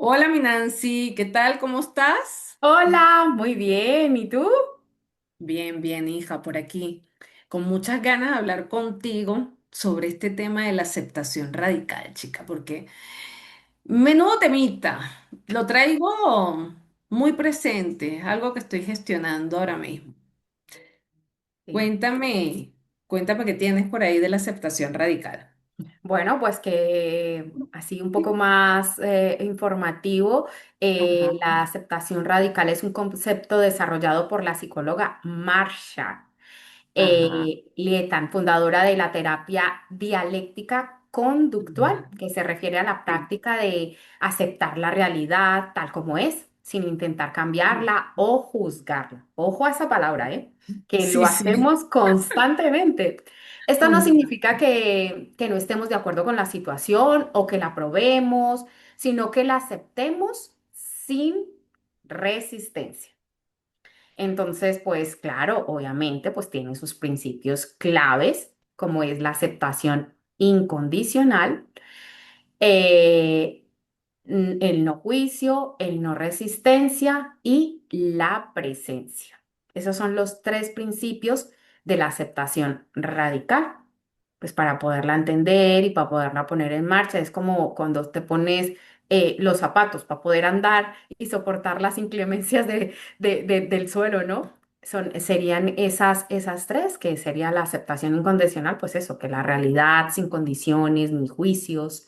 Hola, mi Nancy, ¿qué tal? ¿Cómo estás? Hola, muy bien. ¿Y tú? Bien, bien, hija, por aquí. Con muchas ganas de hablar contigo sobre este tema de la aceptación radical, chica, porque menudo temita, lo traigo muy presente, es algo que estoy gestionando ahora mismo. Sí. Cuéntame qué tienes por ahí de la aceptación radical. Bueno, pues que así un poco más informativo, Ajá, la aceptación radical es un concepto desarrollado por la psicóloga Marsha ajá, Lietan, fundadora de la terapia dialéctica conductual, ajá. que se refiere a la Sí, práctica de aceptar la realidad tal como es, sin intentar sí, cambiarla o juzgarla. Ojo a esa palabra, ¿eh? Que lo sí, sí. hacemos constantemente. Esto no Consta- significa que no estemos de acuerdo con la situación o que la aprobemos, sino que la aceptemos sin resistencia. Entonces, pues claro, obviamente, pues tiene sus principios claves, como es la aceptación incondicional, eh, el no juicio, el no resistencia y la presencia. Esos son los tres principios de la aceptación radical. Pues para poderla entender y para poderla poner en marcha, es como cuando te pones los zapatos para poder andar y soportar las inclemencias del suelo, ¿no? Serían esas tres, que sería la aceptación incondicional, pues eso, que la realidad sin condiciones ni juicios.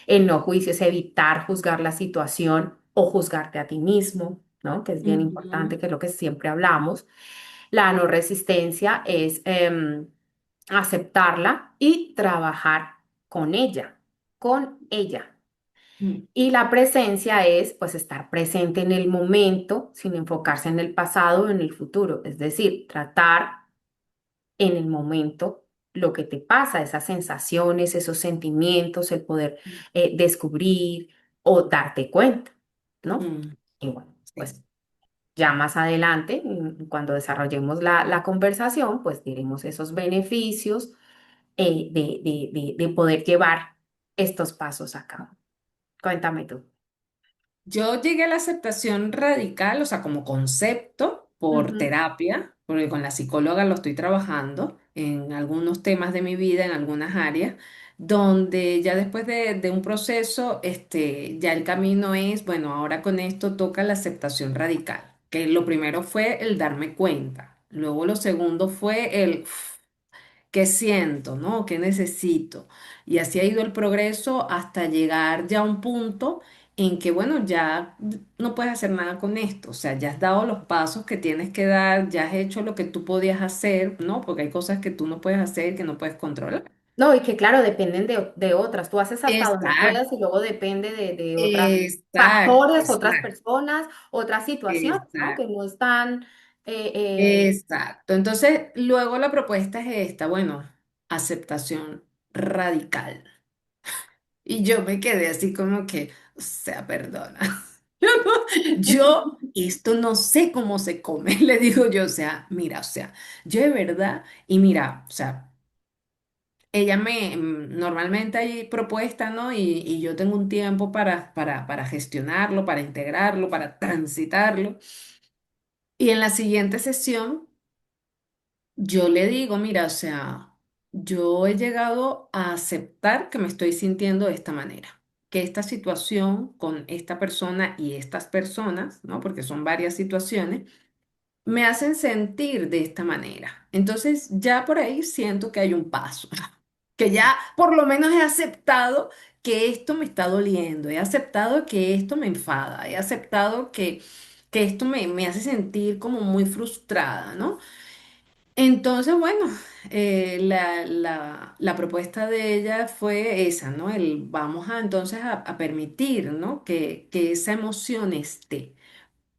El no juicio es evitar juzgar la situación o juzgarte a ti mismo, ¿no? Que es bien importante, Ujú, que es lo que siempre hablamos. La no resistencia es aceptarla y trabajar con ella, con ella. ujú, Y la presencia es pues estar presente en el momento sin enfocarse en el pasado o en el futuro, es decir, tratar en el momento lo que te pasa, esas sensaciones, esos sentimientos, el poder descubrir o darte cuenta, ¿no? ujú. Y bueno, Sí. pues ya más adelante, cuando desarrollemos la conversación, pues diremos esos beneficios de poder llevar estos pasos a cabo. Cuéntame tú. Yo llegué a la aceptación radical, o sea, como concepto por Ujú. terapia, porque con la psicóloga lo estoy trabajando en algunos temas de mi vida, en algunas áreas, donde ya después de un proceso, ya el camino es, bueno, ahora con esto toca la aceptación radical, que lo primero fue el darme cuenta, luego lo segundo fue el qué siento, ¿no? ¿Qué necesito? Y así ha ido el progreso hasta llegar ya a un punto en que, bueno, ya no puedes hacer nada con esto, o sea, ya has dado los pasos que tienes que dar, ya has hecho lo que tú podías hacer, ¿no? Porque hay cosas que tú no puedes hacer, que no puedes controlar. No, y que claro, dependen de otras. Tú haces hasta donde puedas Exacto, y luego depende de otros exacto, factores, otras exacto, personas, otras situaciones, ¿no? Que exacto, no están... eh, exacto. Entonces, luego la propuesta es esta, bueno, aceptación radical. Y yo me quedé así como que, o sea, perdona. Yo esto no sé cómo se come, le digo yo, o sea, mira, o sea, yo de verdad, y mira, o sea, normalmente hay propuesta, ¿no? Y yo tengo un tiempo para gestionarlo, para integrarlo, para transitarlo. Y en la siguiente sesión, yo le digo, mira, o sea, yo he llegado a aceptar que me estoy sintiendo de esta manera, que esta situación con esta persona y estas personas, ¿no? Porque son varias situaciones, me hacen sentir de esta manera. Entonces, ya por ahí siento que hay un paso, que ya por lo menos he aceptado que esto me está doliendo, he aceptado que esto me enfada, he aceptado que esto me hace sentir como muy frustrada, ¿no? Entonces, bueno, la propuesta de ella fue esa, ¿no? El vamos a entonces a permitir, ¿no? Que esa emoción esté.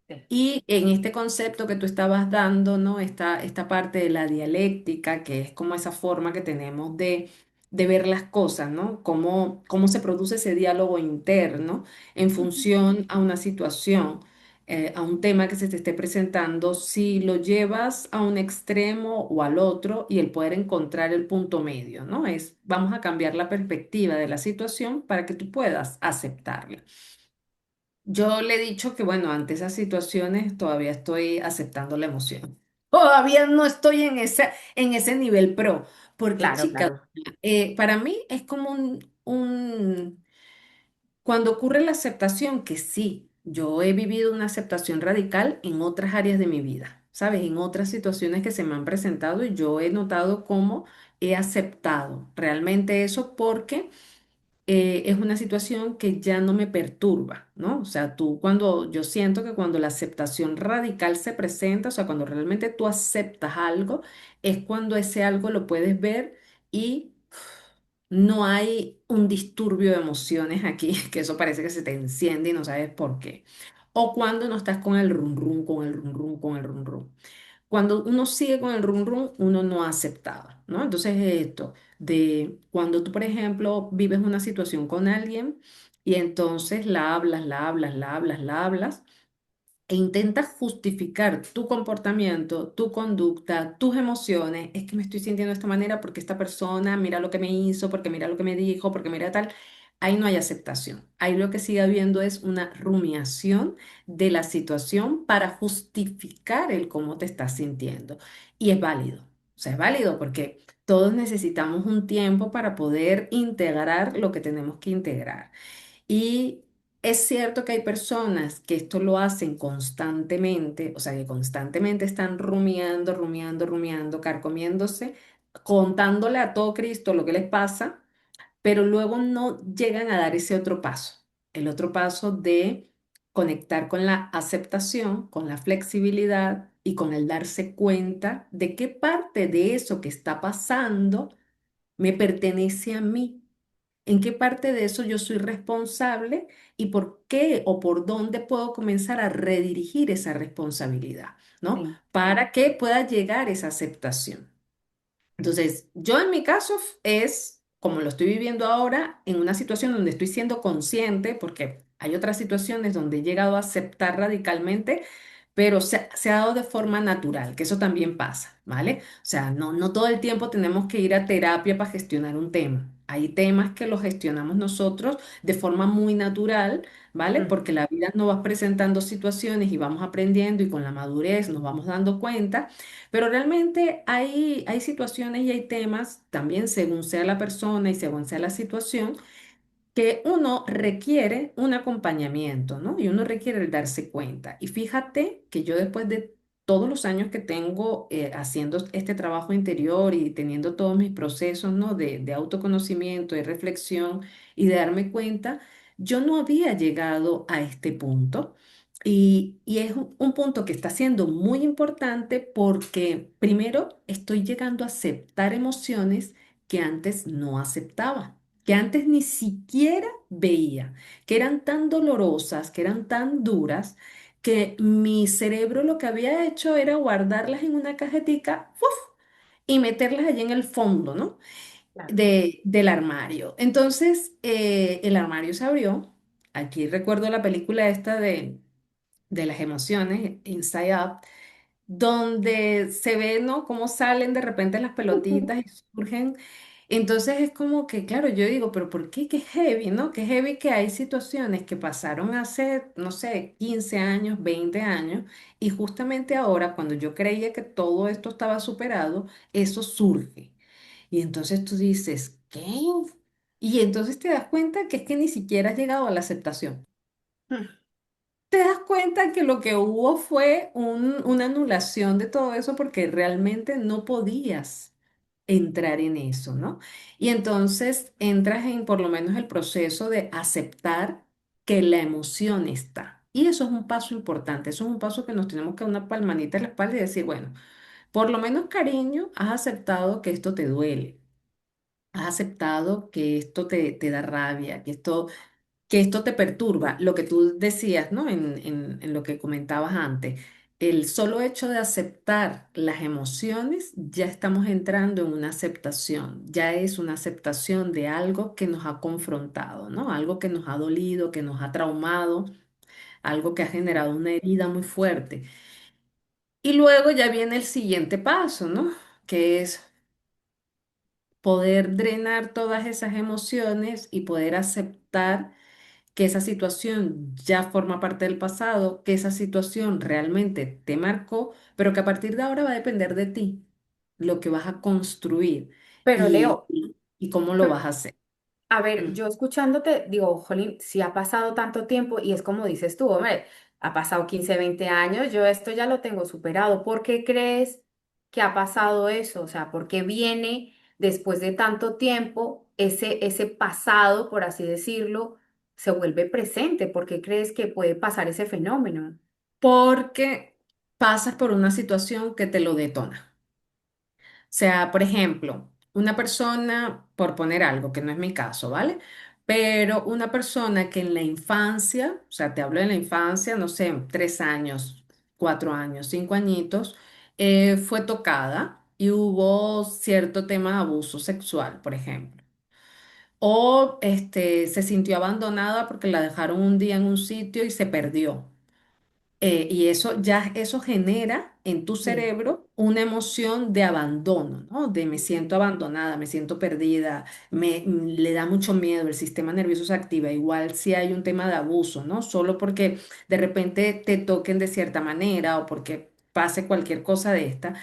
sí. Y en este concepto que tú estabas dando, ¿no? Esta parte de la dialéctica, que es como esa forma que tenemos de ver las cosas, ¿no? Cómo se produce ese diálogo interno en función a una situación, a un tema que se te esté presentando, si lo llevas a un extremo o al otro y el poder encontrar el punto medio, ¿no? Vamos a cambiar la perspectiva de la situación para que tú puedas aceptarla. Yo le he dicho que, bueno, ante esas situaciones todavía estoy aceptando la emoción. Todavía no estoy en ese nivel pro, porque Claro, chica, claro. para mí es como cuando ocurre la aceptación, que sí, yo he vivido una aceptación radical en otras áreas de mi vida, ¿sabes? En otras situaciones que se me han presentado y yo he notado cómo he aceptado realmente eso porque es una situación que ya no me perturba, ¿no? O sea, yo siento que cuando la aceptación radical se presenta, o sea, cuando realmente tú aceptas algo, es cuando ese algo lo puedes ver y no hay un disturbio de emociones aquí, que eso parece que se te enciende y no sabes por qué. O cuando no estás con el run run, con el run run, con el run run. Cuando uno sigue con el run run, uno no ha aceptado, ¿no? Entonces, esto de cuando tú, por ejemplo, vives una situación con alguien y entonces la hablas, la hablas, la hablas, la hablas e intentas justificar tu comportamiento, tu conducta, tus emociones, es que me estoy sintiendo de esta manera porque esta persona, mira lo que me hizo, porque mira lo que me dijo, porque mira tal, ahí no hay aceptación. Ahí lo que sigue habiendo es una rumiación de la situación para justificar el cómo te estás sintiendo. Y es válido. O sea, es válido porque todos necesitamos un tiempo para poder integrar lo que tenemos que integrar. Y es cierto que hay personas que esto lo hacen constantemente, o sea, que constantemente están rumiando, rumiando, rumiando, carcomiéndose, contándole a todo Cristo lo que les pasa, pero luego no llegan a dar ese otro paso, el otro paso de conectar con la aceptación, con la flexibilidad y con el darse cuenta de qué parte de eso que está pasando me pertenece a mí. ¿En qué parte de eso yo soy responsable y por qué o por dónde puedo comenzar a redirigir esa responsabilidad, ¿no? Sí. Para que pueda llegar esa aceptación. Entonces, yo en mi caso es, como lo estoy viviendo ahora, en una situación donde estoy siendo consciente, porque hay otras situaciones donde he llegado a aceptar radicalmente, pero se ha dado de forma natural, que eso también pasa, ¿vale? O sea, no todo el tiempo tenemos que ir a terapia para gestionar un tema. Hay temas que los gestionamos nosotros de forma muy natural, ¿vale? Mm. Porque la vida nos va presentando situaciones y vamos aprendiendo y con la madurez nos vamos dando cuenta. Pero realmente hay situaciones y hay temas, también según sea la persona y según sea la situación, que uno requiere un acompañamiento, ¿no? Y uno requiere el darse cuenta. Y fíjate que yo después de todos los años que tengo haciendo este trabajo interior y teniendo todos mis procesos, ¿no? De autoconocimiento, de reflexión y de darme cuenta, yo no había llegado a este punto. Y es un punto que está siendo muy importante porque primero estoy llegando a aceptar emociones que antes no aceptaba, que antes ni siquiera veía, que eran tan dolorosas, que eran tan duras, que mi cerebro lo que había hecho era guardarlas en una cajetica, ¡fuf! Y meterlas allí en el fondo, ¿no? Claro. Del armario. Entonces, el armario se abrió. Aquí recuerdo la película esta de las emociones, Inside Out, donde se ve, ¿no? Cómo salen de repente las pelotitas y surgen. Entonces es como que, claro, yo digo, pero ¿por qué? Qué heavy, ¿no? Qué heavy que hay situaciones que pasaron hace, no sé, 15 años, 20 años, y justamente ahora, cuando yo creía que todo esto estaba superado, eso surge. Y entonces tú dices, ¿qué? Y entonces te das cuenta que es que ni siquiera has llegado a la aceptación. Mm. Te das cuenta que lo que hubo fue una anulación de todo eso porque realmente no podías entrar en eso, ¿no? Y entonces entras en por lo menos el proceso de aceptar que la emoción está. Y eso es un paso importante, eso es un paso que nos tenemos que dar una palmanita en la espalda y decir, bueno, por lo menos cariño, has aceptado que esto te duele, has aceptado que esto te da rabia, que esto te perturba, lo que tú decías, ¿no? En lo que comentabas antes, el solo hecho de aceptar las emociones, ya estamos entrando en una aceptación, ya es una aceptación de algo que nos ha confrontado, ¿no? Algo que nos ha dolido, que nos ha traumado, algo que ha Sí. generado una herida muy fuerte. Y luego ya viene el siguiente paso, ¿no? Que es poder drenar todas esas emociones y poder aceptar que esa situación ya forma parte del pasado, que esa situación realmente te marcó, pero que a partir de ahora va a depender de ti, lo que vas a construir Pero y, Leo, y, y cómo lo vas a hacer. a ver, Mm. yo escuchándote, digo, jolín, si ha pasado tanto tiempo y es como dices tú, hombre, ha pasado 15, 20 años, yo esto ya lo tengo superado. ¿Por qué crees que ha pasado eso? O sea, ¿por qué viene después de tanto tiempo ese pasado, por así decirlo, se vuelve presente? ¿Por qué crees que puede pasar ese fenómeno? Porque pasas por una situación que te lo detona. Sea, por ejemplo, una persona, por poner algo, que no es mi caso, ¿vale? Pero una persona que en la infancia, o sea, te hablo de la infancia, no sé, 3 años, 4 años, 5 añitos, fue tocada y hubo cierto tema de abuso sexual, por ejemplo. O se sintió abandonada porque la dejaron un día en un sitio y se perdió. Y eso genera en tu Sí. cerebro una emoción de abandono, ¿no? De me siento abandonada, me siento perdida, le da mucho miedo, el sistema nervioso se activa. Igual si hay un tema de abuso, ¿no? Solo porque de repente te toquen de cierta manera o porque pase cualquier cosa de esta.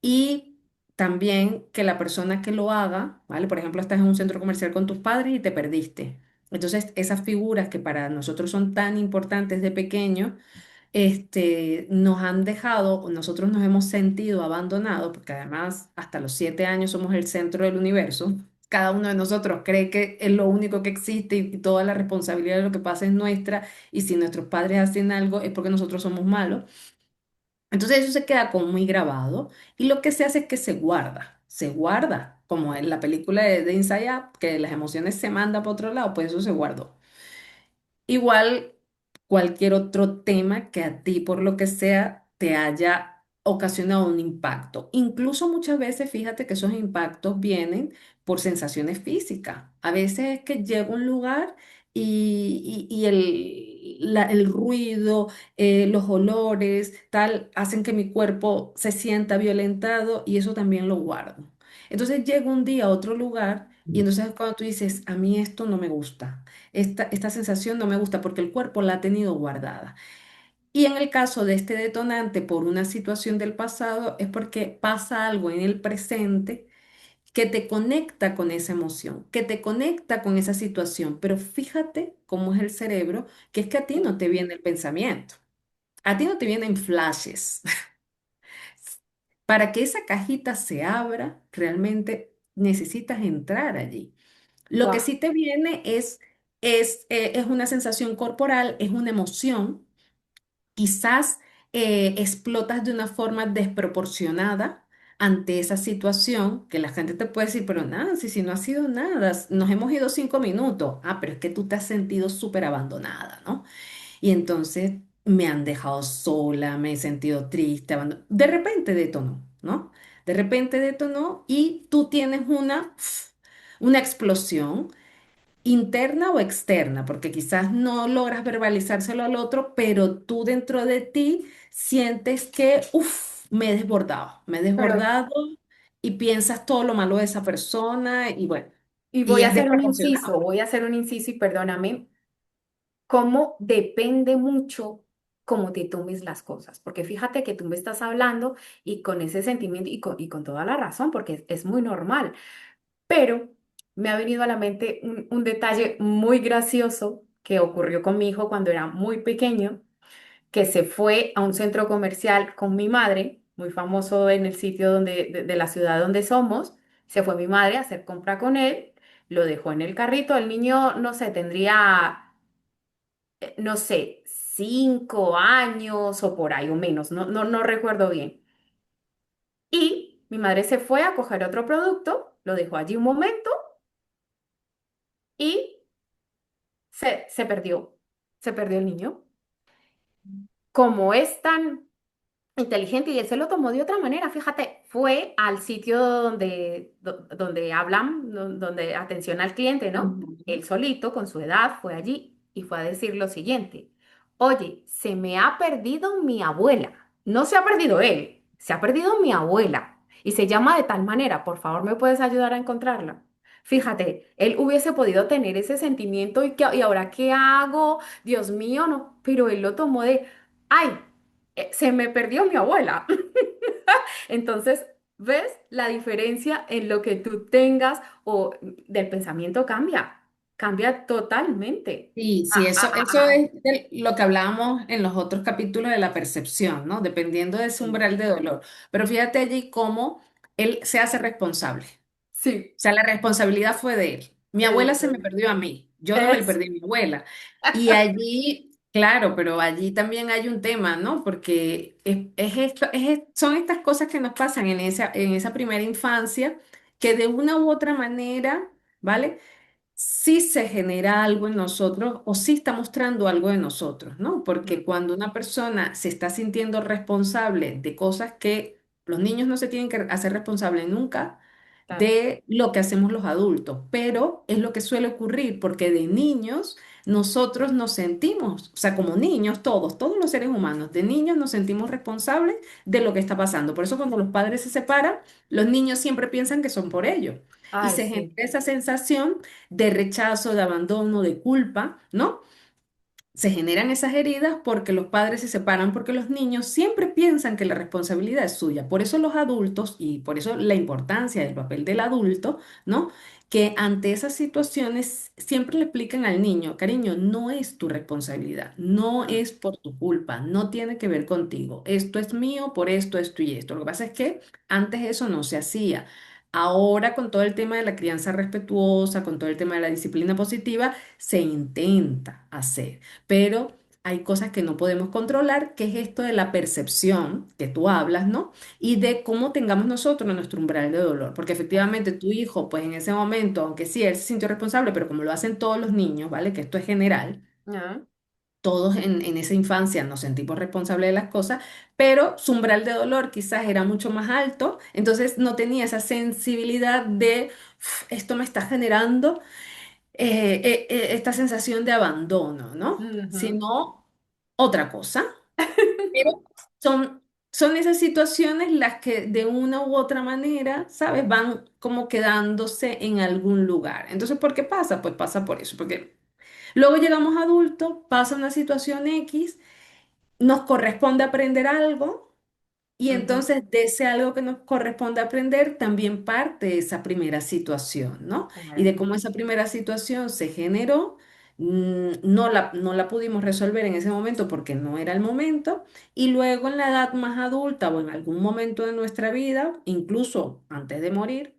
Y también que la persona que lo haga, ¿vale? Por ejemplo, estás en un centro comercial con tus padres y te perdiste. Entonces, esas figuras que para nosotros son tan importantes de pequeño, nos han dejado, nosotros nos hemos sentido abandonados, porque además hasta los 7 años somos el centro del universo. Cada uno de nosotros cree que es lo único que existe y toda la responsabilidad de lo que pasa es nuestra, y si nuestros padres hacen algo es porque nosotros somos malos. Entonces eso se queda como muy grabado y lo que se hace es que se guarda, como en la película de Inside Out, que las emociones se mandan para otro lado, pues eso se guardó. Igual cualquier otro tema que a ti, por lo que sea, te haya ocasionado un impacto. Incluso muchas veces, fíjate que esos impactos vienen por sensaciones físicas. A veces es que llego a un lugar y el ruido, los olores, tal, hacen que mi cuerpo se sienta violentado y eso también lo guardo. Entonces llego un día a otro lugar y entonces es cuando tú dices, a mí esto no me gusta. Esta sensación no me gusta porque el cuerpo la ha tenido guardada. Y en el caso de este detonante por una situación del pasado es porque pasa algo en el presente que te conecta con esa emoción, que te conecta con esa situación. Pero fíjate cómo es el cerebro, que es que a ti no te viene el pensamiento, a ti no te vienen flashes. Para que esa cajita se abra, realmente necesitas entrar allí. Lo que Guau. sí te viene es una sensación corporal, es una emoción. Quizás explotas de una forma desproporcionada ante esa situación que la gente te puede decir, pero nada, si no ha sido nada, nos hemos ido 5 minutos. Ah, pero es que tú te has sentido súper abandonada, ¿no? Y entonces me han dejado sola, me he sentido triste, de repente detonó, ¿no? De repente detonó y tú tienes una explosión interna o externa, porque quizás no logras verbalizárselo al otro, pero tú dentro de ti sientes que, uff, me he Pero, desbordado y piensas todo lo malo de esa persona y bueno, y y voy a es hacer un inciso, desproporcionado. voy a hacer un inciso y perdóname. Cómo depende mucho cómo te tomes las cosas, porque fíjate que tú me estás hablando y con ese sentimiento y con toda la razón, porque es muy normal, pero me ha venido a la mente un detalle muy gracioso que ocurrió con mi hijo cuando era muy pequeño, que se fue a un centro comercial con mi madre, muy famoso en el sitio de la ciudad donde somos. Se fue mi madre a hacer compra con él, lo dejó en el carrito, el niño, no sé, tendría no sé, 5 años o por ahí o menos, no recuerdo bien. Y mi madre se fue a coger otro producto, lo dejó allí un momento y se perdió el niño. Como es tan inteligente y él se lo tomó de otra manera, fíjate, fue al sitio donde hablan, donde atención al cliente, ¿no? Ujú. Él solito, con su edad, fue allí y fue a decir lo siguiente, oye, se me ha perdido mi abuela, no se ha perdido él, se ha perdido mi abuela y se llama de tal manera, por favor, ¿me puedes ayudar a encontrarla? Fíjate, él hubiese podido tener ese sentimiento y ahora qué hago, Dios mío, no, pero él lo tomó de, ay, se me perdió mi abuela. Entonces, ¿ves la diferencia en lo que tú tengas o del pensamiento cambia? Cambia totalmente. Sí, sí, eso es lo que hablábamos en los otros capítulos de la percepción, ¿no? Dependiendo de ese Sí, umbral de dolor. Pero fíjate allí cómo él se hace responsable. sí, O sea, la responsabilidad fue de él. Mi abuela se me eso, perdió a mí, yo no me le eso. perdí a mi abuela. Y allí, claro, pero allí también hay un tema, ¿no? Porque son estas cosas que nos pasan en esa primera infancia que de una u otra manera, ¿vale? Sí se genera algo en nosotros o sí está mostrando algo de nosotros, ¿no? Porque Ujú, cuando una persona se está sintiendo responsable de cosas que los niños no se tienen que hacer responsables nunca claro. de lo que hacemos los adultos, pero es lo que suele ocurrir porque de niños nosotros nos sentimos, o sea, como niños, todos los seres humanos, de niños nos sentimos responsables de lo que está pasando. Por eso cuando los padres se separan, los niños siempre piensan que son por ellos. Y Ay, se genera sí. esa sensación de rechazo, de abandono, de culpa, ¿no? Se generan esas heridas porque los padres se separan, porque los niños siempre piensan que la responsabilidad es suya. Por eso los adultos, y por eso la importancia del papel del adulto, ¿no? Que ante esas situaciones siempre le explican al niño, cariño, no es tu responsabilidad, no Mm, es por tu culpa, no tiene que ver contigo. Esto es mío, por esto y esto. Lo que pasa es que antes eso no se hacía. Ahora, con todo el tema de la crianza respetuosa, con todo el tema de la disciplina positiva, se intenta hacer, pero hay cosas que no podemos controlar, que es esto de la percepción que tú hablas, ¿no? Y de cómo tengamos nosotros nuestro umbral de dolor, porque así. efectivamente tu hijo, pues en ese momento, aunque sí, él se sintió responsable, pero como lo hacen todos los niños, ¿vale? Que esto es general. Ah, Todos en esa infancia nos sentimos responsables de las cosas, pero su umbral de dolor quizás era mucho más alto, entonces no tenía esa sensibilidad de "Uf, esto me está generando esta sensación de abandono, ¿no? ujú. Sino otra cosa. Pero son, son esas situaciones las que de una u otra manera, ¿sabes? Van como quedándose en algún lugar. Entonces, ¿por qué pasa? Pues pasa por eso, porque luego llegamos adultos, pasa una situación X, nos corresponde aprender algo. Y Ujú, entonces de ese algo que nos corresponde aprender también parte esa primera situación, ¿no? Y claro. de cómo esa primera situación se generó, no la pudimos resolver en ese momento porque no era el momento. Y luego en la edad más adulta o en algún momento de nuestra vida, incluso antes de morir,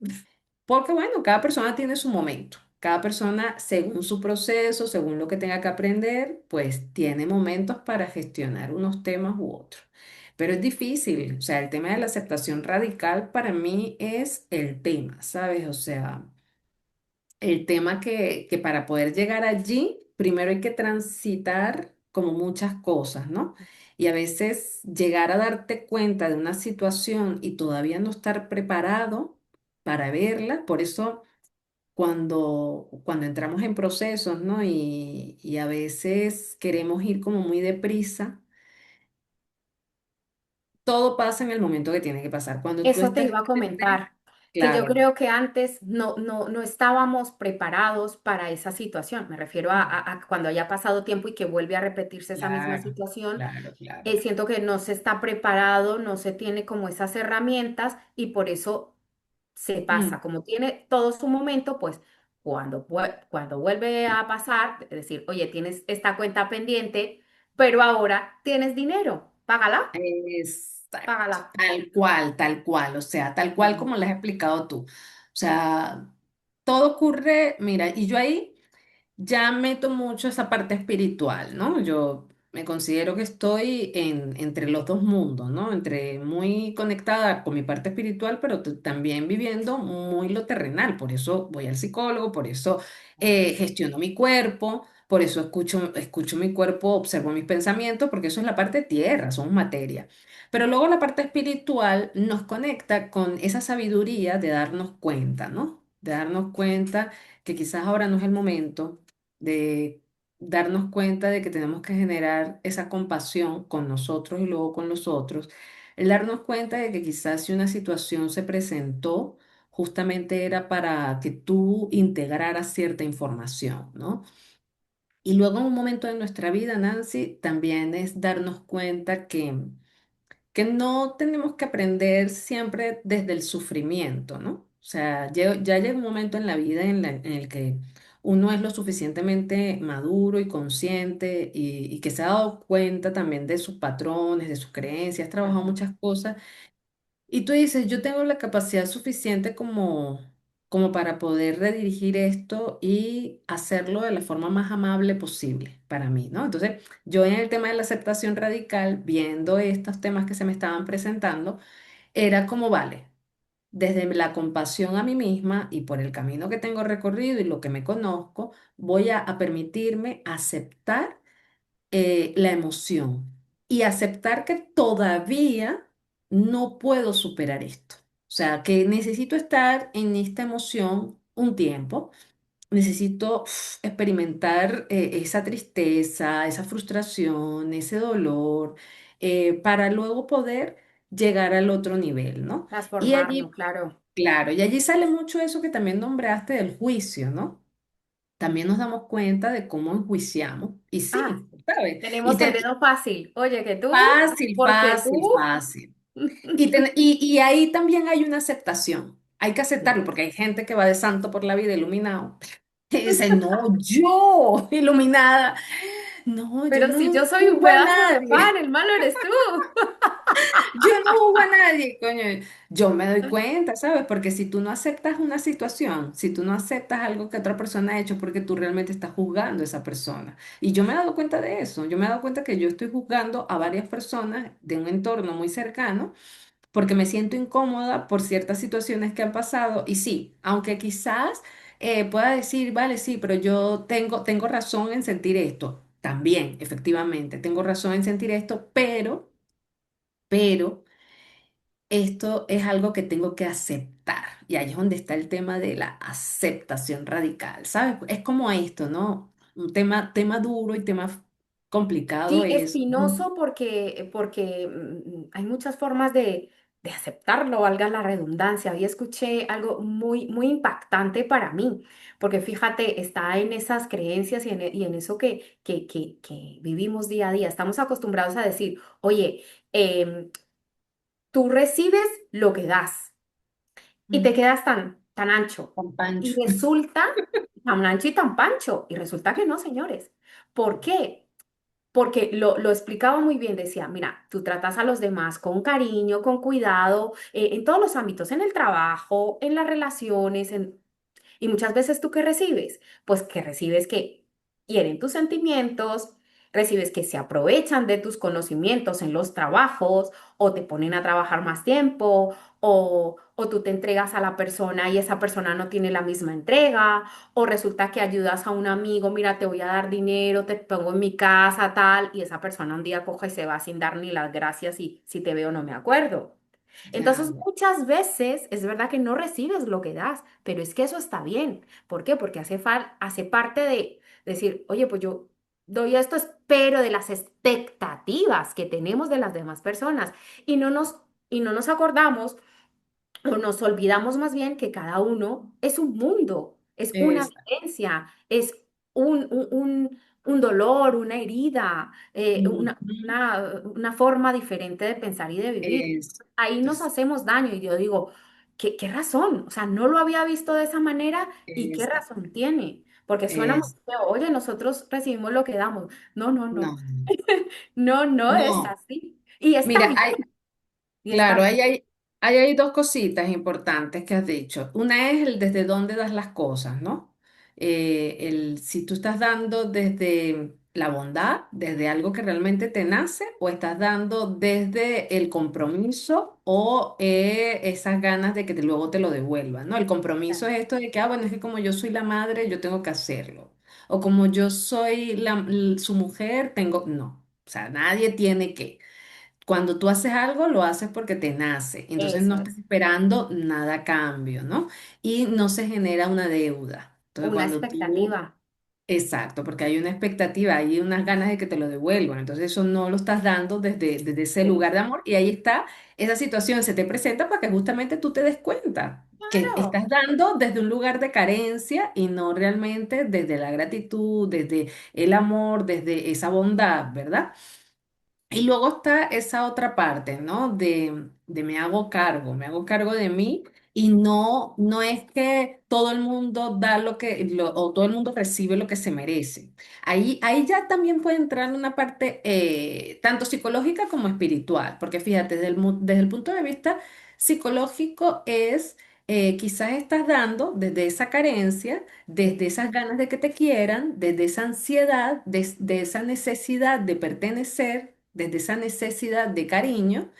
porque bueno, cada persona tiene su momento. Cada persona, según su proceso, según lo que tenga que aprender, pues tiene momentos para gestionar unos temas u otros. Pero es difícil, o sea, el tema de la aceptación radical para mí es el tema, ¿sabes? O sea, el tema que para poder llegar allí, primero hay que transitar como muchas cosas, ¿no? Y a veces llegar a darte cuenta de una situación y todavía no estar preparado para verla, por eso cuando entramos en procesos, ¿no? Y a veces queremos ir como muy deprisa, todo pasa en el momento que tiene que pasar. Cuando tú Eso te estás iba a presente, comentar, que yo claro. creo que antes no estábamos preparados para esa situación. Me refiero a cuando haya pasado tiempo y que vuelve a repetirse esa misma Claro, situación. claro, claro. Siento que no se está preparado, no se tiene como esas herramientas y por eso se Mm, pasa. Como tiene todo su momento, pues cuando vuelve a pasar, es decir, oye, tienes esta cuenta pendiente, pero ahora tienes dinero, págala, exacto, págala. tal cual, o sea, tal cual Mm, como lo has explicado tú. O sea, todo ocurre, mira, y yo ahí ya meto mucho esa parte espiritual, ¿no? Yo me considero que estoy entre los dos mundos, ¿no? Entre muy conectada con mi parte espiritual, pero también viviendo muy lo terrenal. Por eso voy al psicólogo, por eso gestiono mi cuerpo, por eso escucho mi cuerpo, observo mis pensamientos, porque eso es la parte tierra, son materia. Pero luego la parte espiritual nos conecta con esa sabiduría de darnos cuenta, ¿no? De darnos cuenta que quizás ahora no es el momento de darnos cuenta de que tenemos que generar esa compasión con nosotros y luego con los otros, el darnos cuenta de que quizás si una situación se presentó justamente era para que tú integraras cierta información, ¿no? Y luego en un momento de nuestra vida, Nancy, también es darnos cuenta que no tenemos que aprender siempre desde el sufrimiento, ¿no? O sea, ya llega un momento en la vida en el que uno es lo suficientemente maduro y consciente y que se ha dado cuenta también de sus patrones, de sus creencias, ha trabajado Claro. muchas cosas y tú dices, yo tengo la capacidad suficiente como para poder redirigir esto y hacerlo de la forma más amable posible para mí, ¿no? Entonces, yo en el tema de la aceptación radical, viendo estos temas que se me estaban presentando, era como, vale, desde la compasión a mí misma y por el camino que tengo recorrido y lo que me conozco, voy a permitirme aceptar la emoción y aceptar que todavía no puedo superar esto. O sea, que necesito estar en esta emoción un tiempo, necesito experimentar esa tristeza, esa frustración, ese dolor, para luego poder llegar al otro nivel, ¿no? Y Transformarlo, allí, claro. claro, y allí sale mucho eso que también nombraste del juicio, ¿no? También nos damos cuenta de cómo enjuiciamos. Y Ah, sí, ¿sabes? tenemos el dedo fácil. Oye, que tú, Fácil, porque fácil, tú. fácil. Y ahí también hay una aceptación. Hay que aceptarlo porque hay gente que va de santo por la vida iluminado. Y dice, no, yo, iluminada. No, yo Pero no si yo soy un juzgo a pedazo de pan, nadie. el malo eres tú. Yo no juzgo a nadie, coño. Yo me doy cuenta, ¿sabes? Porque si tú no aceptas una situación, si tú no aceptas algo que otra persona ha hecho, porque tú realmente estás juzgando a esa persona. Y yo me he dado cuenta de eso. Yo me he dado cuenta que yo estoy juzgando a varias personas de un entorno muy cercano porque me siento incómoda por ciertas situaciones que han pasado. Y sí, aunque quizás pueda decir, vale, sí, pero yo tengo razón en sentir esto. También, efectivamente, tengo razón en sentir esto, pero esto es algo que tengo que aceptar. Y ahí es donde está el tema de la aceptación radical, ¿sabes? Es como esto, ¿no? Un tema duro y tema complicado Sí, es... espinoso porque hay muchas formas de aceptarlo, valga la redundancia. Hoy escuché algo muy, muy impactante para mí, porque fíjate, está en esas creencias y en eso que vivimos día a día. Estamos acostumbrados a decir, oye, tú recibes lo que das y te Mm, quedas tan ancho. con Y Pancho. resulta, tan ancho y tan pancho. Y resulta que no, señores. ¿Por qué? Porque lo explicaba muy bien, decía, mira, tú tratas a los demás con cariño, con cuidado, en todos los ámbitos, en el trabajo, en las relaciones, y muchas veces tú qué recibes, pues que recibes que hieren tus sentimientos, recibes que se aprovechan de tus conocimientos en los trabajos o te ponen a trabajar más tiempo o tú te entregas a la persona y esa persona no tiene la misma entrega o resulta que ayudas a un amigo, mira, te voy a dar dinero, te pongo en mi casa, tal, y esa persona un día coge y se va sin dar ni las gracias y si te veo no me acuerdo. Ya, Entonces, ya. muchas veces es verdad que no recibes lo que das, pero es que eso está bien. ¿Por qué? Porque hace parte de decir, oye, pues yo doy esto, pero de las expectativas que tenemos de las demás personas y y no nos acordamos o nos olvidamos más bien que cada uno es un mundo, es una Es, vivencia, es un dolor, una herida, ujú, una forma diferente de pensar y de vivir. Ahí nos es, hacemos daño y yo digo, ¿qué razón? O sea, no lo había visto de esa manera y qué es, razón tiene. Porque suena muy es, feo, oye, nosotros recibimos lo que damos. No, no, no, no, no, no es no. así. Y está Mira, bien, y está claro, bien. ahí hay dos cositas importantes que has dicho. Una es el desde dónde das las cosas, ¿no? Si tú estás dando desde la bondad, desde algo que realmente te nace, o estás dando desde el compromiso o esas ganas de que luego te lo devuelvan, ¿no? El compromiso es esto de que, bueno, es que como yo soy la madre, yo tengo que hacerlo. O como yo soy su mujer, tengo... No, o sea, nadie tiene que. Cuando tú haces algo, lo haces porque te nace. Entonces no Eso estás es, esperando nada a cambio, ¿no? Y no se genera una deuda. Entonces una cuando tú, expectativa. exacto, porque hay una expectativa, hay unas ganas de que te lo devuelvan. Entonces eso no lo estás dando desde ese Sí. lugar de amor y ahí está, esa situación se te presenta para que justamente tú te des cuenta. que Claro. estás dando desde un lugar de carencia y no realmente desde la gratitud, desde el amor, desde esa bondad, ¿verdad? Y luego está esa otra parte, ¿no? De me hago cargo de mí y no es que todo el mundo da o todo el mundo recibe lo que se merece. Ahí ya también puede entrar una parte tanto psicológica como espiritual, porque fíjate, desde el punto de vista psicológico es, quizás estás dando desde esa carencia, desde esas ganas de que te quieran, desde esa ansiedad, de esa necesidad de pertenecer, desde esa necesidad de cariño.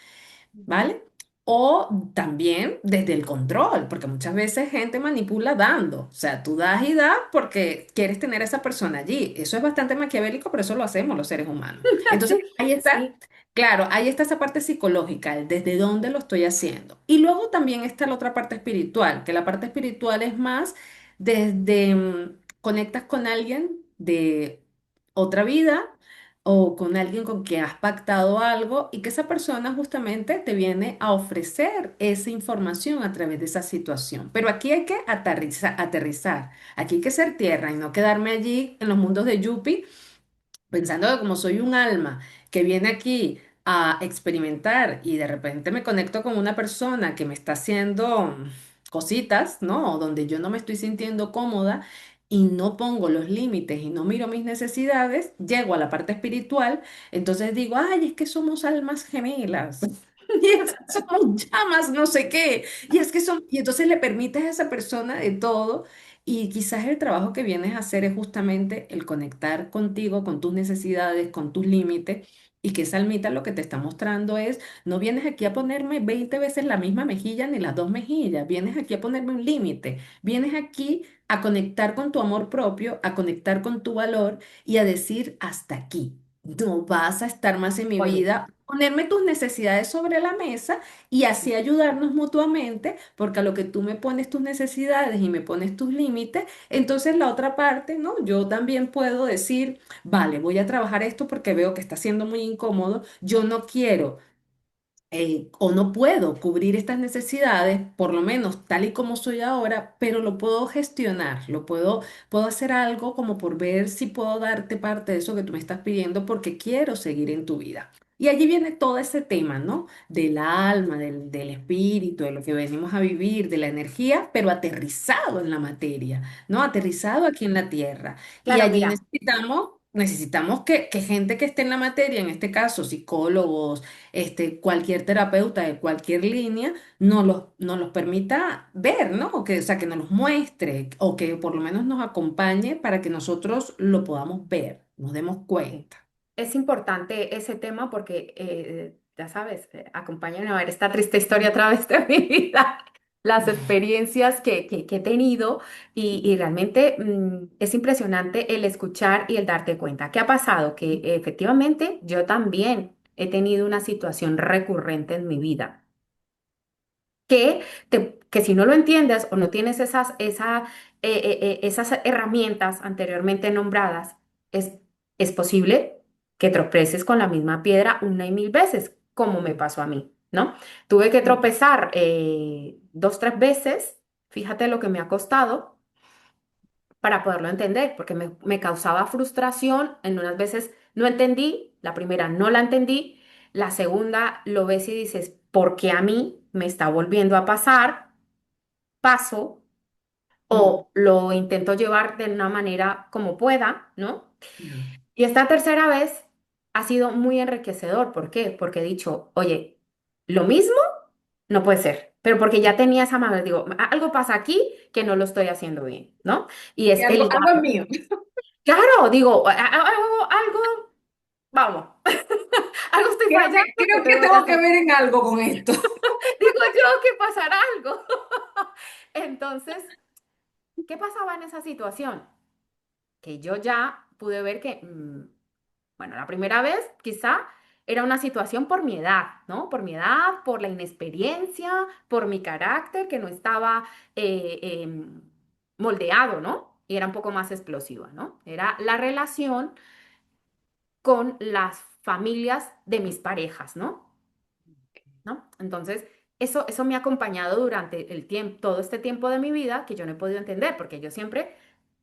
Ujú. ¿Vale? O también desde el control, porque muchas veces gente manipula dando, o sea, tú das y das porque quieres tener a esa persona allí. Eso es bastante maquiavélico, pero eso lo hacemos los seres humanos. Entonces, Sí, ahí está, sí. claro, ahí está esa parte psicológica, el desde dónde lo estoy haciendo. Y luego también está la otra parte espiritual, que la parte espiritual es más desde conectas con alguien de otra vida o con alguien con quien has pactado algo y que esa persona justamente te viene a ofrecer esa información a través de esa situación. Pero aquí hay que aterrizar, aquí hay que ser tierra y no quedarme allí en los mundos de Yuppie pensando que como soy un alma que viene aquí a experimentar y de repente me conecto con una persona que me está haciendo cositas, ¿no? Donde yo no me estoy sintiendo cómoda y no pongo los límites y no miro mis necesidades, llego a la parte espiritual, entonces digo, ay, es que somos almas gemelas. Y es que somos llamas, no sé qué. Y es que son, y entonces le permites a esa persona de todo y quizás el trabajo que vienes a hacer es justamente el conectar contigo, con tus necesidades, con tus límites, y que esa almita lo que te está mostrando es, no vienes aquí a ponerme 20 veces la misma mejilla ni las dos mejillas, vienes aquí a ponerme un límite, vienes aquí a conectar con tu amor propio, a conectar con tu valor y a decir hasta aquí. No vas a estar más en mi Oye, vida, ponerme tus necesidades sobre la mesa y así ayudarnos mutuamente, porque a lo que tú me pones tus necesidades y me pones tus límites, entonces la otra parte, ¿no? Yo también puedo decir, vale, voy a trabajar esto porque veo que está siendo muy incómodo, yo no quiero o no puedo cubrir estas necesidades, por lo menos tal y como soy ahora, pero lo puedo gestionar, puedo hacer algo como por ver si puedo darte parte de eso que tú me estás pidiendo porque quiero seguir en tu vida. Y allí viene todo ese tema, ¿no? Del alma, del espíritu, de lo que venimos a vivir, de la energía, pero aterrizado en la materia, ¿no? Aterrizado aquí en la tierra. Y claro, allí mira. necesitamos que gente que esté en la materia, en este caso psicólogos, cualquier terapeuta de cualquier línea nos los permita ver, ¿no? O sea, que nos los muestre o que por lo menos nos acompañe para que nosotros lo podamos ver, nos demos Sí. cuenta. Es importante ese tema porque, ya sabes, acompáñame a ver esta triste historia a través de mi vida, las experiencias que he tenido y realmente es impresionante el escuchar y el darte cuenta. ¿Qué ha pasado? Que efectivamente yo también he tenido una situación recurrente en mi vida que si no lo entiendes o no tienes esas herramientas anteriormente nombradas, es, es posible que tropeces con la misma piedra una y mil veces, como me pasó a mí, ¿no? Tuve que Mm, tropezar dos, tres veces, fíjate lo que me ha costado para poderlo entender, porque me causaba frustración, en unas veces no entendí, la primera no la entendí, la segunda lo ves y dices, ¿por qué a mí me está volviendo a pasar? Paso mm, o lo intento llevar de una manera como pueda, ¿no? mm. Y esta tercera vez ha sido muy enriquecedor. ¿Por qué? Porque he dicho, oye, lo mismo no puede ser, pero porque ya tenía esa madurez, digo, algo pasa aquí que no lo estoy haciendo bien, ¿no? Y Y es algo, el algo es mío. claro, digo, algo, vamos, algo estoy fallando que Creo que tengo que tengo que hacer. ver en algo con esto. Digo yo que pasará algo. Entonces, ¿qué pasaba en esa situación? Que yo ya pude ver que, bueno, la primera vez quizá era una situación por mi edad, ¿no? Por mi edad, por la inexperiencia, por mi carácter que no estaba moldeado, ¿no? Y era un poco más explosiva, ¿no? Era la relación con las familias de mis parejas, ¿no? ¿No? Entonces, eso me ha acompañado durante el tiempo, todo este tiempo de mi vida que yo no he podido entender, porque yo siempre,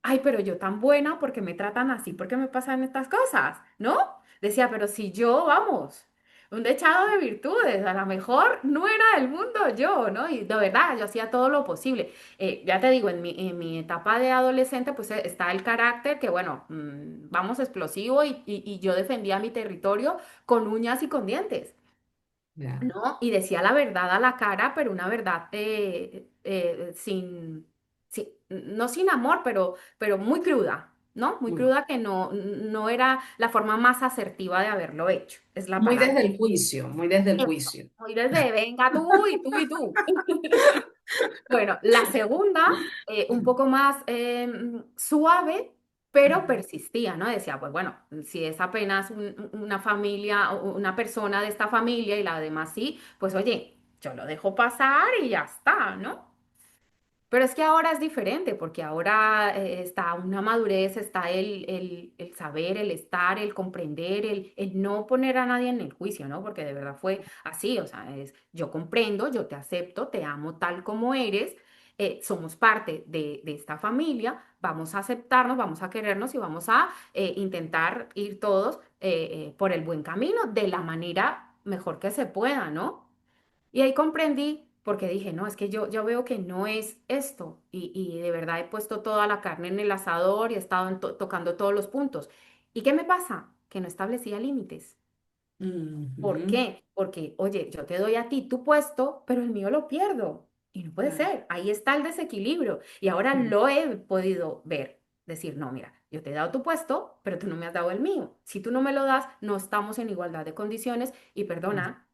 ay, pero yo tan buena, ¿porque me tratan así? ¿Por qué me pasan estas cosas? ¿No? Decía, pero si yo, vamos, un dechado de virtudes, a lo mejor no era del mundo yo, ¿no? Y de verdad, yo hacía todo lo posible. Ya te digo, en mi etapa de adolescente, pues está el carácter que, bueno, vamos, explosivo y yo defendía mi territorio con uñas y con dientes. Ya. ¿No? Y decía la verdad a la cara, pero una verdad no sin amor, pero muy cruda, ¿no? Muy Mm. cruda que no era la forma más asertiva de haberlo hecho, es la Muy palabra. desde el juicio, muy desde el Eso, juicio. muy desde venga tú y tú y tú. Bueno, la segunda, un poco más suave, pero persistía, ¿no? Decía, pues bueno, si es apenas una familia, o una persona de esta familia y la demás sí, pues oye, yo lo dejo pasar y ya está, ¿no? Pero es que ahora es diferente, porque ahora está una madurez, está el saber, el estar, el comprender, el no poner a nadie en el juicio, ¿no? Porque de verdad fue así, o sea, es yo comprendo, yo te acepto, te amo tal como eres, somos parte de esta familia, vamos a aceptarnos, vamos a querernos y vamos a intentar ir todos por el buen camino de la manera mejor que se pueda, ¿no? Y ahí comprendí, porque dije, no, es que yo veo que no es esto. Y de verdad he puesto toda la carne en el asador y he estado tocando todos los puntos. ¿Y qué me pasa? Que no establecía límites. ¿Por Ujú. qué? Porque, oye, yo te doy a ti tu puesto, pero el mío lo pierdo. Y no puede Claro. ser. Ahí está el desequilibrio. Y ahora Mm. lo he podido ver. Decir, no, mira, yo te he dado tu puesto, pero tú no me has dado el mío. Si tú no me lo das, no estamos en igualdad de condiciones. Y perdona,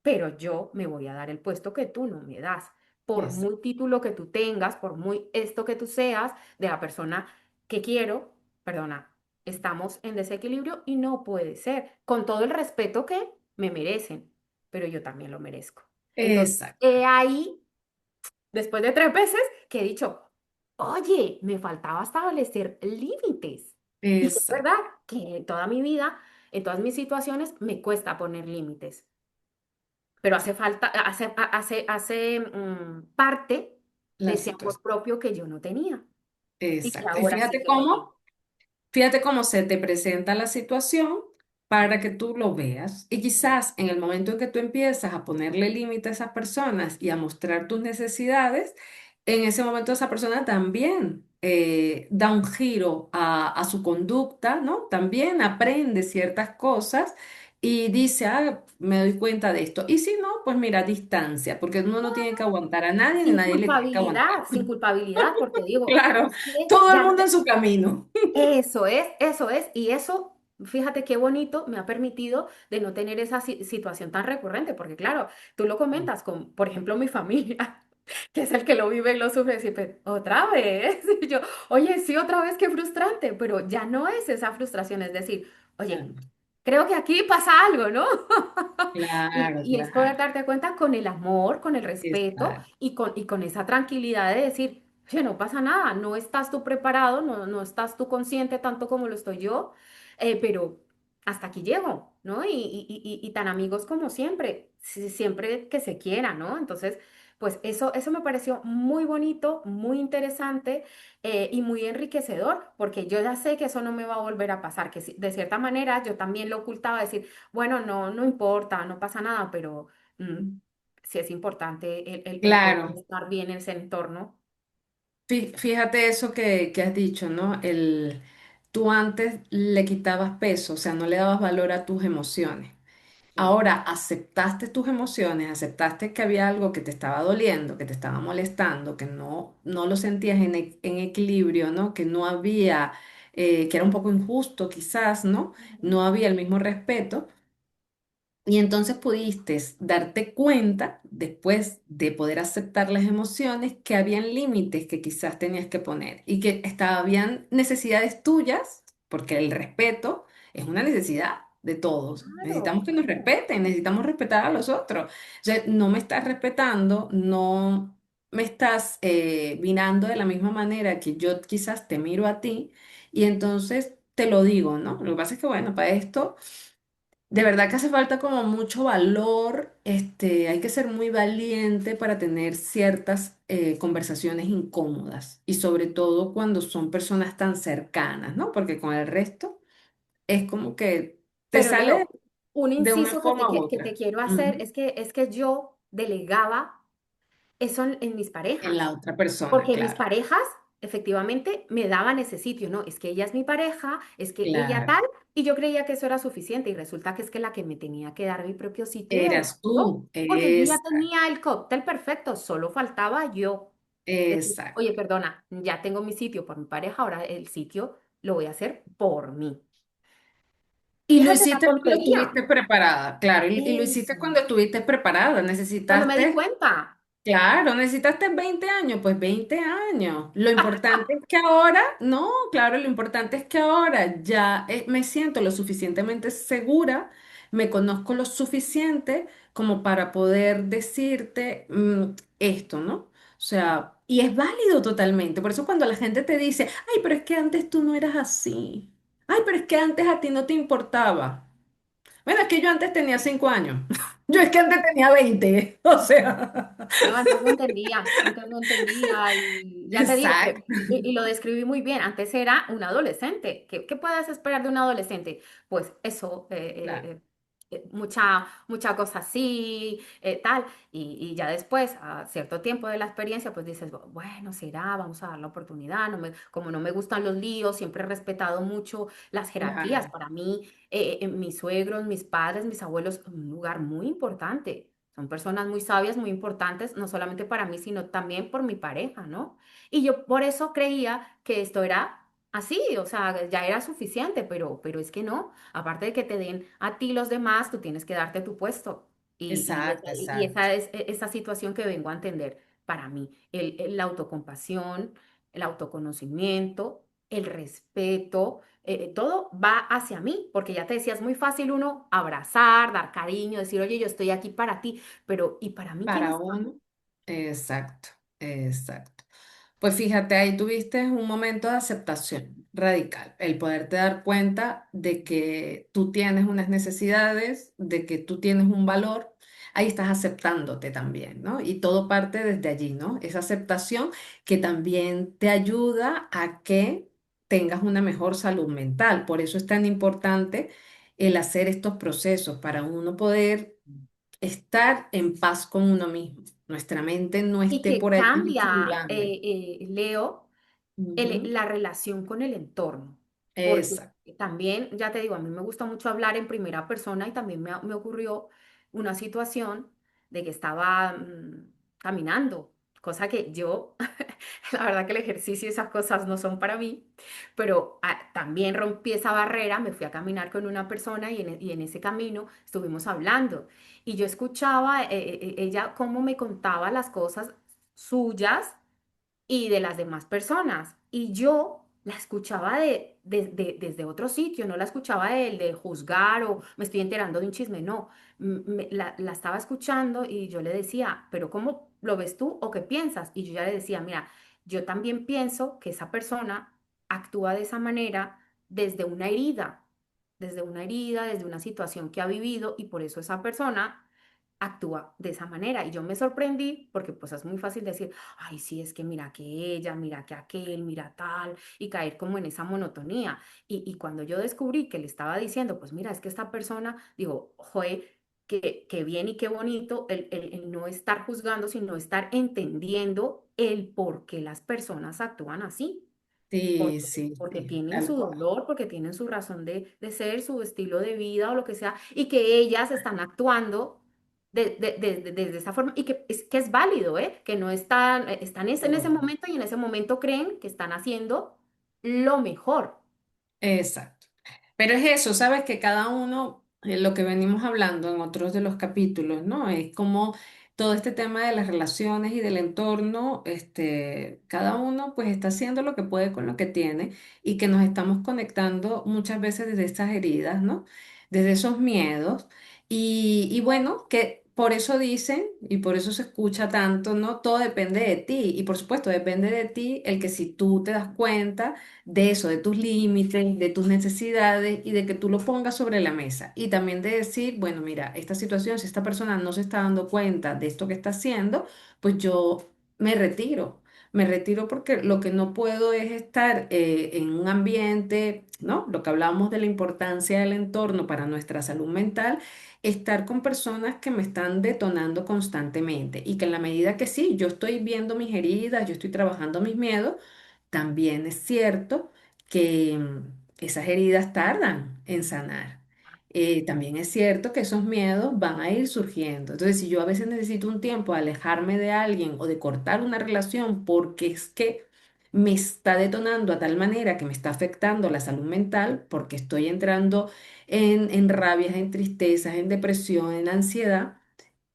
pero yo me voy a dar el puesto que tú no me das. Por Yes. muy título que tú tengas, por muy esto que tú seas de la persona que quiero, perdona, estamos en desequilibrio y no puede ser, con todo el respeto que me merecen, pero yo también lo merezco. Entonces, Exacto, he ahí, después de 3 veces, que he dicho, oye, me faltaba establecer límites. Y es exacto, verdad que en toda mi vida, en todas mis situaciones, me cuesta poner límites, pero hace falta, hace parte de la ese amor situación. propio que yo no tenía y que Exacto. Y ahora sí que lo tengo. fíjate cómo se te presenta la situación para que tú lo veas. Y quizás en el momento en que tú empiezas a ponerle límite a esas personas y a mostrar tus necesidades, en ese momento esa persona también da un giro a su conducta, ¿no? También aprende ciertas cosas y dice, ah, me doy cuenta de esto. Y si no, pues mira, distancia, porque uno no tiene que aguantar a nadie ni nadie le tiene que aguantar. Sin culpabilidad, porque digo, Claro, es que todo el ya mundo en su camino. eso es, y eso, fíjate qué bonito me ha permitido de no tener esa situación tan recurrente, porque claro, tú lo comentas con, por ejemplo, mi familia, que es el que lo vive y lo sufre, siempre, otra vez, y yo, oye, sí, otra vez, qué frustrante, pero ya no es esa frustración, es decir, oye, creo que aquí pasa algo, ¿no? Y, Claro, y es poder claro. darte cuenta con el amor, con el respeto Exacto. y con esa tranquilidad de decir, oye, no pasa nada, no estás tú preparado, no estás tú consciente tanto como lo estoy yo, pero hasta aquí llego, ¿no? Y tan amigos como siempre, siempre que se quiera, ¿no? Entonces, pues eso me pareció muy bonito, muy interesante y muy enriquecedor, porque yo ya sé que eso no me va a volver a pasar, que de cierta manera yo también lo ocultaba, decir, bueno, no importa, no pasa nada, pero mm, sí es importante el poder Claro. estar bien en ese entorno. Fíjate eso que has dicho, ¿no? Tú antes le quitabas peso, o sea, no le dabas valor a tus emociones. Sí. Ahora aceptaste tus emociones, aceptaste que había algo que te estaba doliendo, que te estaba molestando, que no lo sentías en equilibrio, ¿no? Que no había, que era un poco injusto quizás, ¿no? Ujú. No había el mismo respeto. Y entonces pudiste darte cuenta, después de poder aceptar las emociones, que habían límites que quizás tenías que poner y que habían necesidades tuyas, porque el respeto es una necesidad de todos. Claro, Necesitamos que nos respeten, necesitamos respetar a los otros. O sea, no me estás respetando, no me estás mirando de la misma manera que yo quizás te miro a ti y entonces te lo digo, ¿no? Lo que pasa es que, bueno, para esto... De verdad que hace falta como mucho valor, hay que ser muy valiente para tener ciertas conversaciones incómodas y sobre todo cuando son personas tan cercanas, ¿no? Porque con el resto es como que te Pero sale Leo, un de una inciso forma u que te otra. quiero hacer Ujú. es que yo delegaba eso en mis En la parejas, otra persona, porque mis claro, parejas efectivamente me daban ese sitio, ¿no? Es que ella es mi pareja, es que ella claro. tal, y yo creía que eso era suficiente y resulta que es que la que me tenía que dar mi propio sitio era Eras yo, tú. porque yo ya tenía el cóctel perfecto, solo faltaba yo decir, oye, Exacto. perdona, ya tengo mi sitio por mi pareja, ahora el sitio lo voy a hacer por mí. Y lo Fíjate la hiciste cuando tontería. estuviste preparada, claro, y lo hiciste Eso. cuando estuviste preparada. Cuando me di Necesitaste. cuenta. Claro, necesitaste 20 años, pues 20 años. Lo importante es que ahora, no, claro, lo importante es que ahora ya me siento lo suficientemente segura, me conozco lo suficiente como para poder decirte esto, ¿no? O sea, y es válido totalmente. Por eso cuando la gente te dice, ay, pero es que antes tú no eras así. Ay, pero es que antes a ti no te importaba. Bueno, es que yo antes tenía 5 años. Yo es que antes tenía 20. O sea. No, antes no entendía y ya te digo que, Exacto, y lo describí muy bien, antes era un adolescente. ¿Qué, qué puedes esperar de un adolescente? Pues eso, claro, mucha cosa así, tal, y ya después, a cierto tiempo de la experiencia, pues dices, bueno, será, vamos a dar la oportunidad, como no me gustan los líos, siempre he respetado mucho las jerarquías. claro, Para mí, mis suegros, mis padres, mis abuelos, un lugar muy importante. Son personas muy sabias, muy importantes, no solamente para mí, sino también por mi pareja, ¿no? Y yo por eso creía que esto era así, o sea, ya era suficiente, pero es que no. Aparte de que te den a ti los demás, tú tienes que darte tu puesto. exacto, Y exacto. esa es esa situación que vengo a entender para mí. La autocompasión, el autoconocimiento, el respeto, todo va hacia mí, porque ya te decía, es muy fácil uno abrazar, dar cariño, decir, oye, yo estoy aquí para ti, pero ¿y para mí quién Para está? uno, exacto, exacto. Pues fíjate, ahí tuviste un momento de aceptación radical, el poderte dar cuenta de que tú tienes unas necesidades, de que tú tienes un valor, ahí estás aceptándote también, ¿no? Y todo parte desde allí, ¿no? Esa aceptación que también te ayuda a que tengas una mejor salud mental. Por eso es tan importante el hacer estos procesos para uno poder estar en paz con uno mismo. Nuestra mente no Y esté que por ahí cambia, circulando. Leo, Ujú. la relación con el entorno. Porque Exacto, también, ya te digo, a mí me gusta mucho hablar en primera persona y también me ocurrió una situación de que estaba caminando, cosa que yo, la verdad que el ejercicio y esas cosas no son para mí, pero también rompí esa barrera, me fui a caminar con una persona y en ese camino estuvimos hablando. Y yo escuchaba ella cómo me contaba las cosas suyas y de las demás personas. Y yo la escuchaba desde otro sitio, no la escuchaba de juzgar o me estoy enterando de un chisme, no. La estaba escuchando y yo le decía, pero ¿cómo lo ves tú o qué piensas? Y yo ya le decía, mira, yo también pienso que esa persona actúa de esa manera desde una herida, desde una situación que ha vivido y por eso esa persona actúa de esa manera. Y yo me sorprendí porque pues es muy fácil decir, ay, sí, es que mira que ella, mira que aquel, mira tal, y caer como en esa monotonía. Y cuando yo descubrí que le estaba diciendo, pues mira, es que esta persona, digo, joe, que bien y qué bonito el no estar juzgando, sino estar entendiendo el por qué las personas actúan así. sí, Porque, sí, porque sí, tienen tal su cual. dolor, porque tienen su razón de ser, su estilo de vida o lo que sea, y que ellas están actuando desde esa forma, y que es válido, ¿eh? Que no están, están en ese Todo. momento y en ese momento creen que están haciendo lo mejor. Exacto. Pero es eso, sabes que cada uno, lo que venimos hablando en otros de los capítulos, ¿no? Es como todo este tema de las relaciones y del entorno, cada uno pues está haciendo lo que puede con lo que tiene y que nos estamos conectando muchas veces desde esas heridas, ¿no? Desde esos miedos. Y bueno, que por eso dicen y por eso se escucha tanto, ¿no? Todo depende de ti. Y por supuesto, depende de ti el que si tú te das cuenta de eso, de tus límites, de tus necesidades y de que tú lo pongas sobre la mesa. Y también de decir, bueno, mira, esta situación, si esta persona no se está dando cuenta de esto que está haciendo, pues yo me retiro. Me retiro porque lo que no puedo es estar en un ambiente, ¿no? Lo que hablábamos de la importancia del entorno para nuestra salud mental, estar con personas que me están detonando constantemente y que en la medida que sí, yo estoy viendo mis heridas, yo estoy trabajando mis miedos, también es cierto que esas heridas tardan en sanar. También es cierto que esos miedos van a ir surgiendo. Entonces, si yo a veces necesito un tiempo de alejarme de alguien o de cortar una relación porque es que me está detonando a tal manera que me está afectando la salud mental, porque estoy entrando en rabias, en tristezas, en depresión, en ansiedad,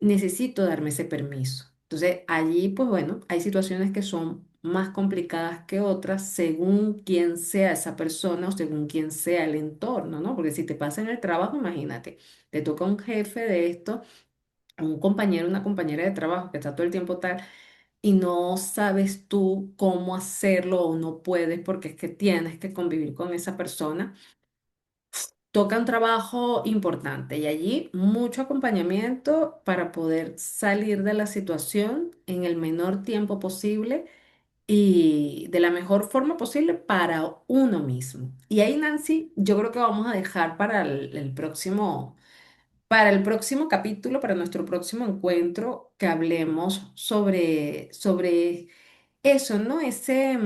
necesito darme ese permiso. Entonces, allí, pues bueno, hay situaciones que son más complicadas que otras según quién sea esa persona o según quién sea el entorno, ¿no? Porque si te pasa en el trabajo, imagínate, te toca un jefe de esto, un compañero, una compañera de trabajo que está todo el tiempo tal y no sabes tú cómo hacerlo o no puedes porque es que tienes que convivir con esa persona. Toca un trabajo importante y allí mucho acompañamiento para poder salir de la situación en el menor tiempo posible y de la mejor forma posible para uno mismo. Y ahí, Nancy, yo creo que vamos a dejar para el próximo capítulo, para nuestro próximo encuentro, que hablemos sobre eso, ¿no? Ese,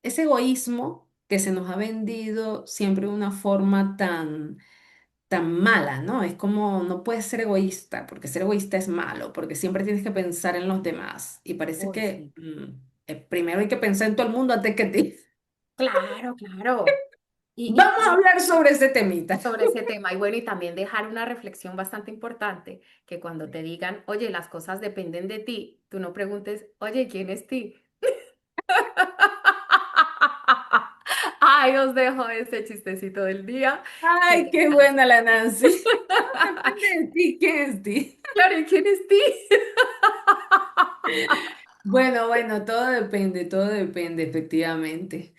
ese egoísmo que se nos ha vendido siempre de una forma tan mala, ¿no? Es como no puedes ser egoísta, porque ser egoísta es malo, porque siempre tienes que pensar en los demás. Y parece Uy, que sí. primero hay que pensar en todo el mundo antes que ti. Claro, claro. Y Vamos a hablar sobre ese temita. sobre ese tema. Y bueno, y también dejar una reflexión bastante importante, que cuando te digan, oye, las cosas dependen de ti, tú no preguntes, oye, ¿quién es ti? Ay, os dejo ese chistecito del día. Que Ay, qué descansen. buena la Nancy. Todo depende de ti, ¿quién es ti? Claro, ¿y quién es ti? Bueno, todo depende, efectivamente.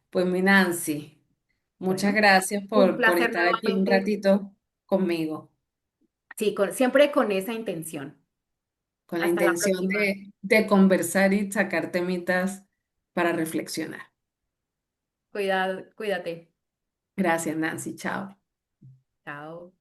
Pues mi Nancy, muchas Bueno, gracias un por placer estar aquí un nuevamente. ratito conmigo, Sí, siempre con esa intención. con la Hasta la intención próxima. de conversar y sacar temitas para reflexionar. Cuídate. Gracias, Nancy. Chao. Chao.